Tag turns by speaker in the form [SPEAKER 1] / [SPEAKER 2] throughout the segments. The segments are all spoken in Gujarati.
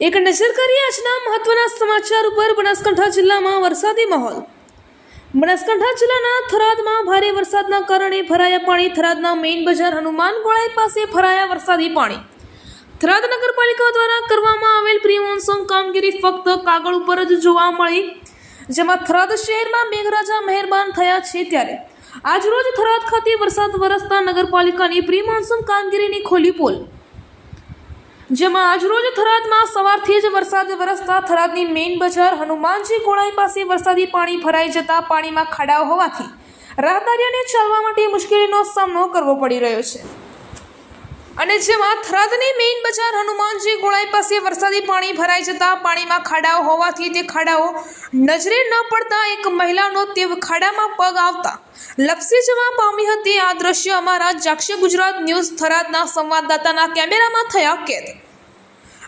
[SPEAKER 1] એક નજર કરીએ આજના મહત્વના સમાચાર ઉપર। બનાસકાંઠા જિલ્લામાં વરસાદી માહોલ। બનાસકાંઠા જિલ્લાના થરાદમાં ભારે વરસાદના કારણે ભરાયા પાણી। થરાદના મેઇન બજાર હનુમાન ગોળાઈ પાસે ભરાયા વરસાદી પાણી। થરાદ નગરપાલિકા દ્વારા કરવામાં આવેલ પ્રી મોન્સૂન કામગીરી ફક્ત કાગળ ઉપર જ જોવા મળી, જેમાં થરાદ શહેરમાં મેઘરાજા મહેરબાન થયા છે। ત્યારે આજરોજ થરાદ ખાતે વરસાદ વરસતા નગરપાલિકાની પ્રી મોન્સૂન કામગીરીની ખોલી પોલ, જેમાં આજરોજ થરાદમાં સવારથી જ વરસાદ વરસતા થરાદની મેઇન બજાર હનુમાનજી ગોળાઈ પાસે વરસાદી પાણી ભરાઈ જતા પાણીમાં ખાડાઓ હોવાથી રાહદારીઓને ચાલવા માટે મુશ્કેલીનો સામનો કરવો પડી રહ્યો છે। અને જેમાં થરાદની મેઇન બજાર હનુમાનજી ગોળાઈ પાસે વરસાદી પાણી ભરાઈ જતા પાણીમાં ખાડાઓ હોવાથી તે ખાડાઓ નજરે ન પડતા એક મહિલાનો તે ખાડામાં પગ આવતા લપસી જવા પામી હતી। આ દ્રશ્ય અમારા જાગશે ગુજરાત ન્યૂઝ થરાદના સંવાદદાતાના કેમેરામાં થયા કેદ।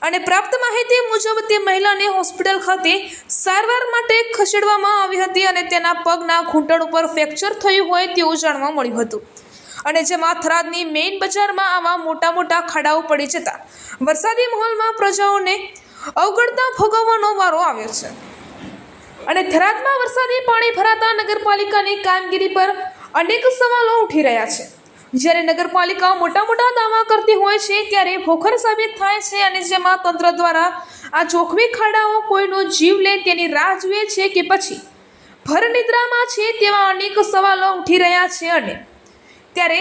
[SPEAKER 1] અને પ્રાપ્ત માહિતી મુજબ તે મહિલાને હોસ્પિટલ ખાતે સારવાર માટે ખસેડવામાં આવી હતી અને તેના પગના ઘૂંટણ ઉપર ફ્રેક્ચર થયું હોય તેવું જાણવા મળ્યું હતું। અને જેમાં થરાદની મેઇન બજારમાં આવા મોટા મોટા ખાડાઓ પડી જતા વરસાદી માહોલમાં પ્રજાઓને અવગણતા ભોગવવાનો વારો આવ્યો છે। અને થરાદમાં વરસાદી પાણી ભરાતા નગરપાલિકાની કામગીરી પર અનેક સવાલો ઉઠી રહ્યા છે। જ્યારે નગરપાલિકા મોટા મોટા દાવા કરતી હોય છે ત્યારે ભોખર સાબિત થાય છે। અને જેમાં તંત્ર દ્વારા આ જોખમી ખાડાઓ કોઈનો જીવ લે તેની રાહ જુએ છે કે પછી ભર નિદ્રામાં છે, તેવા અનેક સવાલો ઉઠી રહ્યા છે। અને ત્યારે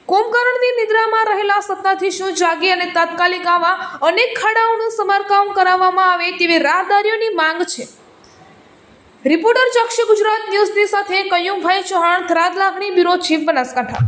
[SPEAKER 1] કુંભકર્ણની નિદ્રામાં રહેલા સત્તાધીશો જાગે અને તાત્કાલિક આવા અનેક ખાડાઓનું સમારકામ કરાવવામાં આવે તેવી રાહદારીઓની માંગ છે। રિપોર્ટર જાગશે ગુજરાત ન્યૂઝની સાથે કયુમભાઈ ચૌહાણ, થરાદ લાગણી બ્યુરો ચીફ, બનાસકાંઠા।